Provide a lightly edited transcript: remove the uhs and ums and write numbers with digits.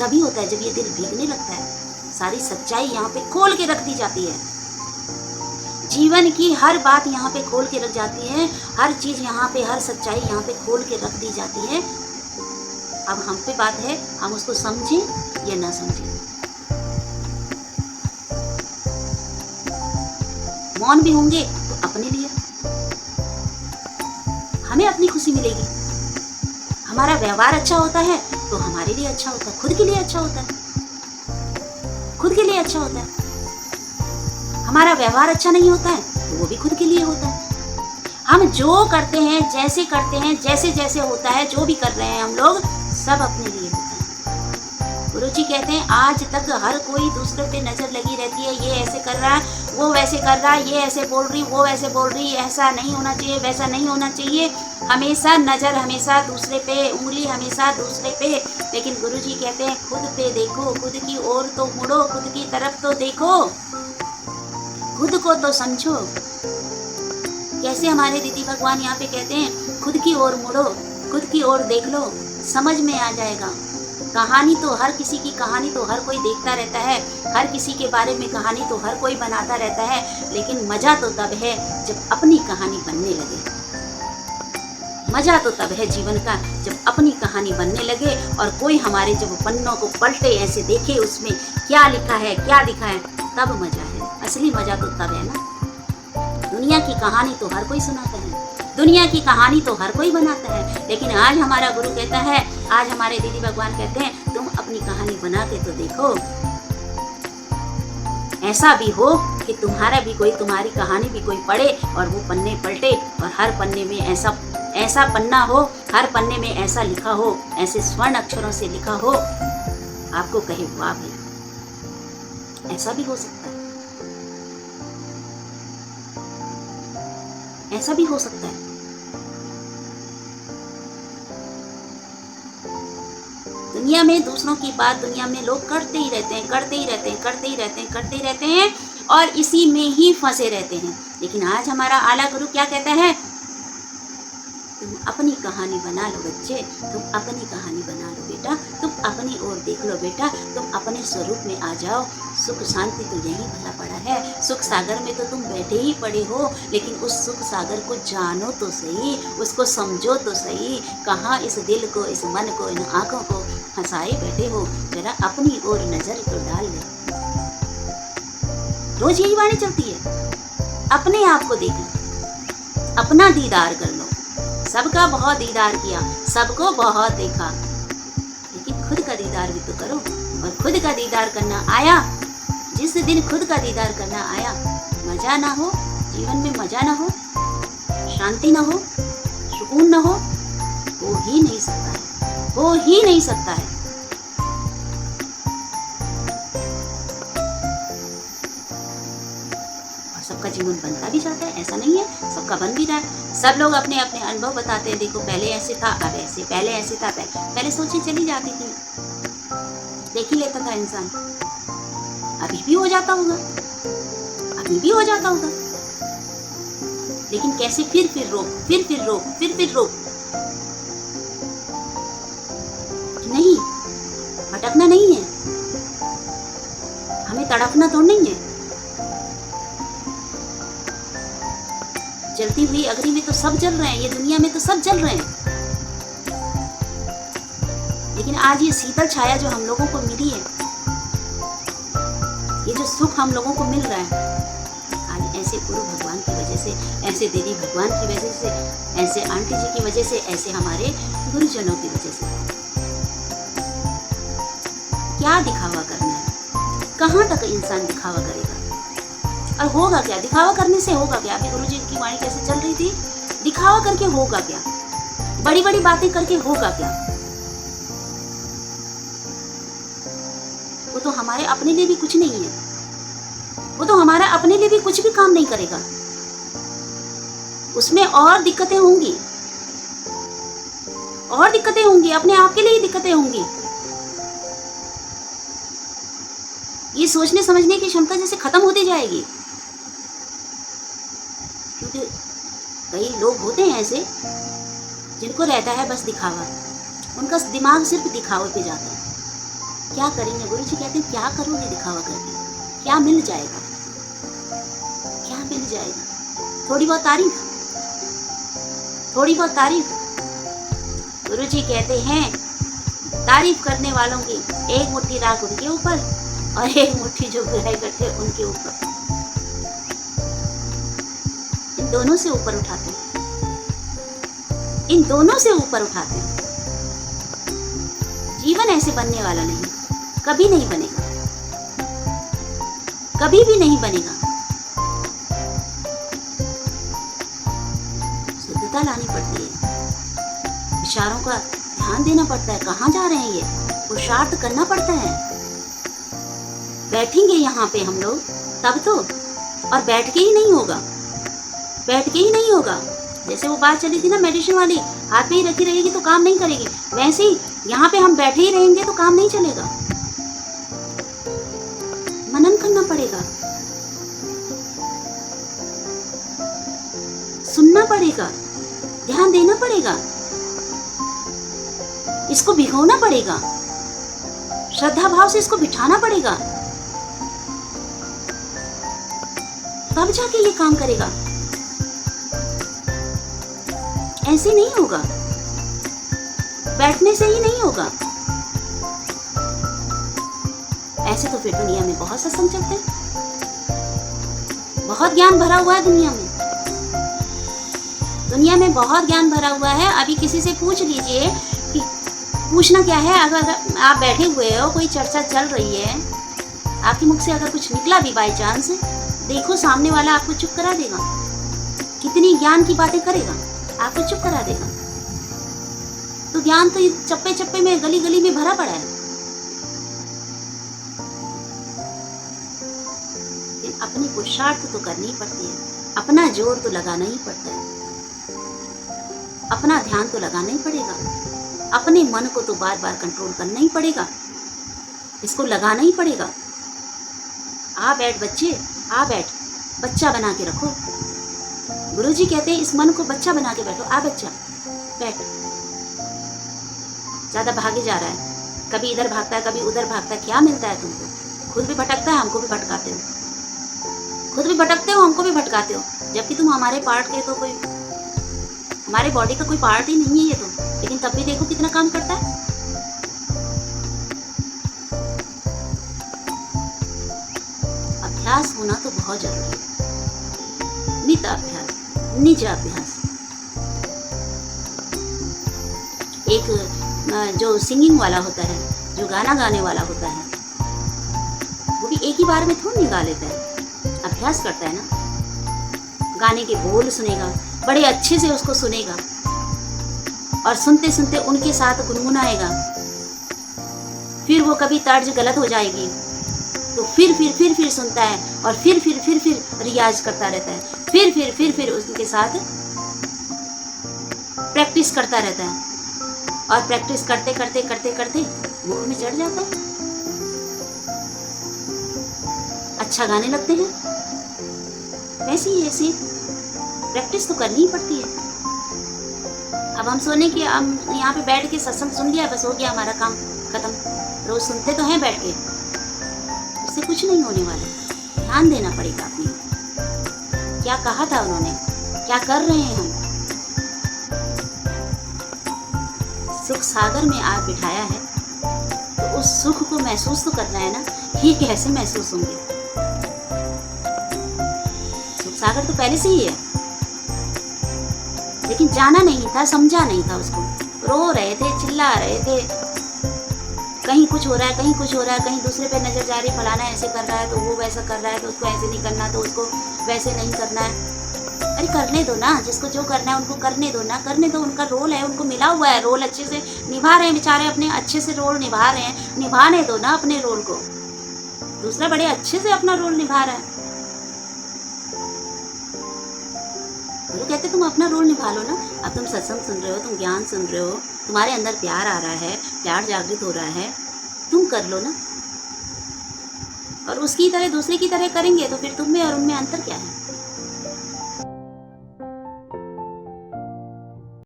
तभी होता है जब ये दिल भीगने लगता है। सारी सच्चाई यहाँ पे खोल के रख दी जाती है, जीवन की हर बात यहाँ पे खोल के रख जाती है, हर चीज यहाँ पे, हर सच्चाई यहाँ पे खोल के रख दी जाती है। अब हम पे बात है, हम उसको समझें या ना समझें। मौन भी होंगे तो अपने लिए, हमें अपनी खुशी मिलेगी। हमारा व्यवहार अच्छा होता है तो हमारे लिए अच्छा होता है, खुद के लिए अच्छा होता है, खुद के लिए अच्छा होता है। हमारा व्यवहार अच्छा नहीं होता है तो वो भी खुद के लिए होता है। हम जो करते हैं, जैसे करते हैं, जैसे जैसे होता है, जो भी कर रहे हैं हम लोग, सब अपने लिए होता है। गुरुजी कहते हैं आज तक हर कोई दूसरे पे नजर लगी रहती है, ये ऐसे कर रहा है, वो वैसे कर रहा है, ये ऐसे बोल रही, वो वैसे बोल रही, ऐसा नहीं होना चाहिए, वैसा नहीं होना चाहिए। हमेशा नजर, हमेशा दूसरे पे, उंगली हमेशा दूसरे पे। लेकिन गुरुजी कहते हैं खुद पे देखो, खुद की ओर तो मुड़ो, खुद की तरफ तो देखो, खुद को तो समझो। कैसे हमारे दीदी भगवान यहाँ पे कहते हैं खुद की ओर मुड़ो, खुद की ओर देख लो, समझ में आ जाएगा। कहानी तो हर किसी की, कहानी तो हर कोई देखता रहता है, हर किसी के बारे में कहानी तो हर कोई बनाता रहता है, लेकिन मजा तो तब है जब अपनी कहानी बनने लगे। मजा तो तब है जीवन का जब अपनी कहानी बनने लगे और कोई हमारे जब पन्नों को पलटे, ऐसे देखे उसमें क्या लिखा है, क्या लिखा है, तब मजा है। असली मजा तो तब है ना। दुनिया की कहानी तो हर कोई सुनाता है, दुनिया की कहानी तो हर कोई बनाता है, लेकिन आज हमारा गुरु कहता है, आज हमारे दीदी भगवान कहते हैं तुम अपनी कहानी बना के तो देखो। ऐसा भी हो कि तुम्हारा भी कोई, तुम्हारी कहानी भी कोई पढ़े और वो पन्ने पलटे और हर पन्ने में ऐसा पन्ना हो, हर पन्ने में ऐसा लिखा हो, ऐसे स्वर्ण अक्षरों से लिखा हो, आपको कहे वाह भाई। ऐसा भी हो सकता है, ऐसा भी हो सकता है। दुनिया में दूसरों की बात, दुनिया में लोग करते ही रहते हैं, करते ही रहते हैं, करते ही रहते हैं, करते ही रहते हैं और इसी में ही फंसे रहते हैं। लेकिन आज हमारा आला गुरु क्या कहता है, तुम अपनी कहानी बना लो बच्चे, तुम अपनी कहानी बना लो बेटा, तुम अपनी ओर देख लो बेटा, तुम अपने स्वरूप में आ जाओ। सुख शांति तो यही भला पड़ा है, सुख सागर में तो तुम बैठे ही पड़े हो, लेकिन उस सुख सागर को जानो तो सही, उसको समझो तो सही। कहाँ इस दिल को, इस मन को, इन आँखों को फंसाए बैठे हो, जरा अपनी ओर नजर तो डाल ले। रोज यही वाणी चलती है, अपने आप को देख लो, अपना दीदार कर लो। सबका बहुत दीदार किया, सबको बहुत देखा, लेकिन खुद का दीदार भी तो करो। और खुद का दीदार करना आया, जिस दिन खुद का दीदार करना आया, मजा ना हो जीवन में, मजा ना हो, शांति ना हो, सुकून ना हो ही नहीं सकता है, हो ही नहीं सकता है। सबका जीवन बनता भी जाता है, ऐसा नहीं है, सबका बन भी रहा है। सब लोग अपने अपने अनुभव बताते हैं, देखो पहले ऐसे था, अब ऐसे, पहले ऐसे था, पहले सोचे चली जाती थी, देख ही लेता था इंसान। अभी भी हो जाता होगा, अभी भी हो जाता होगा, लेकिन कैसे फिर रोक, फिर रोक, फिर रोक। नहीं, भटकना नहीं है, हमें तड़पना तो नहीं है। जलती हुई अग्नि में तो सब जल रहे हैं, ये दुनिया में तो सब जल रहे हैं, लेकिन आज ये शीतल छाया जो हम लोगों को मिली है, ये जो सुख हम लोगों को मिल रहा है, आज ऐसे गुरु भगवान की वजह से, ऐसे दीदी भगवान की वजह से, ऐसे आंटी जी की वजह से, ऐसे हमारे गुरुजनों की वजह से। क्या दिखावा करना है, कहाँ तक इंसान दिखावा करेगा और होगा क्या? दिखावा करने से होगा क्या? अभी गुरुजी की वाणी कैसे चल रही थी, दिखावा करके होगा क्या? बड़ी बड़ी बातें करके होगा क्या? वो तो हमारे अपने लिए भी कुछ नहीं है, वो तो हमारा अपने लिए भी कुछ भी काम नहीं करेगा, उसमें और दिक्कतें होंगी, और दिक्कतें होंगी, अपने आप के लिए ही दिक्कतें होंगी। ये सोचने समझने की क्षमता जैसे खत्म होती जाएगी, क्योंकि कई लोग होते हैं ऐसे जिनको रहता है बस दिखावा, उनका दिमाग सिर्फ दिखावे पे जाता है। क्या करेंगे? गुरु जी कहते हैं क्या करोगे दिखावा करके? क्या मिल जाएगा? क्या मिल जाएगा? थोड़ी बहुत तारीफ, थोड़ी बहुत तारीफ। गुरु जी कहते हैं तारीफ करने वालों की एक मुट्ठी राख उनके ऊपर और एक मुट्ठी जो बुराई करते हैं उनके ऊपर। इन दोनों से ऊपर उठाते हैं, इन दोनों से ऊपर उठाते हैं। जीवन ऐसे बनने वाला नहीं, कभी नहीं बनेगा, कभी भी नहीं बनेगा। शुद्धता लानी पड़ती है, विचारों का ध्यान देना पड़ता है। कहाँ जा रहे हैं ये, पुरुषार्थ करना पड़ता है। बैठेंगे यहाँ पे हम लोग तब तो, और बैठ के ही नहीं होगा, बैठ के ही नहीं होगा। जैसे वो बात चली थी ना मेडिसिन वाली, हाथ पे ही रखी रहेगी तो काम नहीं करेगी, वैसे ही यहाँ पे हम बैठे ही रहेंगे तो काम नहीं चलेगा। मनन करना पड़ेगा, सुनना पड़ेगा, ध्यान देना पड़ेगा, इसको भिगोना पड़ेगा, श्रद्धा भाव से इसको बिठाना पड़ेगा, तब जाके ये काम करेगा। ऐसे नहीं होगा, बैठने से ही नहीं होगा। ऐसे तो फिर दुनिया में बहुत सत्संग चलते हैं, बहुत ज्ञान भरा हुआ है दुनिया में, दुनिया में बहुत ज्ञान भरा हुआ है। अभी किसी से पूछ लीजिए कि पूछना क्या है, अगर आप बैठे हुए हो, कोई चर्चा चल रही है, आपके मुख से अगर कुछ निकला भी बाई चांस, देखो सामने वाला आपको चुप करा देगा। कितनी ज्ञान की बातें करेगा, आपको चुप करा देगा। तो ज्ञान तो चप्पे चप्पे में, गली गली में भरा पड़ा है। अपनी पुरुषार्थ तो करनी पड़ती है, अपना जोर तो लगाना ही पड़ता है, अपना ध्यान तो लगाना ही पड़ेगा, अपने मन को तो बार बार कंट्रोल करना ही पड़ेगा, इसको लगाना ही पड़ेगा। आ बैठ बच्चे, आ बैठ, बच्चा बना के रखो। गुरुजी कहते हैं इस मन को बच्चा बना के बैठो। आ बच्चा बैठ, ज्यादा भागे जा रहा है, कभी इधर भागता है, कभी उधर भागता है, क्या मिलता है तुमको? खुद भी भटकता है, हमको भी भटकाते हो, खुद भी भटकते हो, हमको भी भटकाते हो, जबकि तुम हमारे पार्ट के तो कोई, हमारे बॉडी का कोई पार्ट ही नहीं है ये तो, लेकिन तब भी देखो कितना काम करता है। अभ्यास होना तो बहुत जरूरी है, नित अभ्यास, निज अभ्यास। एक जो सिंगिंग वाला होता है, जो गाना गाने वाला होता है, वो भी एक ही बार में थोड़ी गा लेता है, अभ्यास करता है ना। गाने के बोल सुनेगा, बड़े अच्छे से उसको सुनेगा, और सुनते सुनते उनके साथ गुनगुनाएगा। फिर वो कभी तर्ज गलत हो जाएगी तो फिर सुनता है, और फिर रियाज करता रहता है, फिर उसके साथ प्रैक्टिस करता रहता है, और प्रैक्टिस करते करते करते करते मुंह में चढ़ जाता है, अच्छा गाने लगते हैं। वैसे ही ऐसी प्रैक्टिस तो करनी ही पड़ती है। अब हम सोने की, हम यहाँ पे बैठ के सत्संग सुन लिया, बस हो गया हमारा काम खत्म। रोज सुनते तो हैं बैठ के, उससे कुछ नहीं होने वाला। ध्यान देना पड़ेगा अपने, क्या कहा था उन्होंने, क्या कर रहे हैं हम। सुख सागर में आप बिठाया है तो उस सुख को महसूस तो करना है ना। ये कैसे महसूस होंगे? सुख सागर तो पहले से ही है, लेकिन जाना नहीं था, समझा नहीं था उसको। रो रहे थे, चिल्ला रहे थे, कहीं कुछ हो रहा है, कहीं कुछ हो रहा है, कहीं दूसरे पे नजर जा रही, फलाना ऐसे कर रहा है तो वो वैसा कर रहा है, तो उसको ऐसे नहीं करना, तो उसको वैसे नहीं करना है। अरे करने दो ना, जिसको जो करना है उनको करने दो ना, करने दो। उनका रोल है, उनको मिला हुआ है रोल, अच्छे से निभा रहे हैं बेचारे, अपने अच्छे से रोल निभा रहे हैं, निभाने दो ना अपने रोल को। दूसरा बड़े अच्छे से अपना रोल निभा रहा है, गुरु कहते तुम अपना रोल निभा लो ना। अब तुम सत्संग सुन रहे हो, तुम ज्ञान सुन रहे हो, तुम्हारे अंदर प्यार आ रहा है, प्यार जागृत हो रहा है, तुम कर लो ना। और उसकी तरह दूसरे की तरह करेंगे तो फिर तुम में और उनमें अंतर क्या है?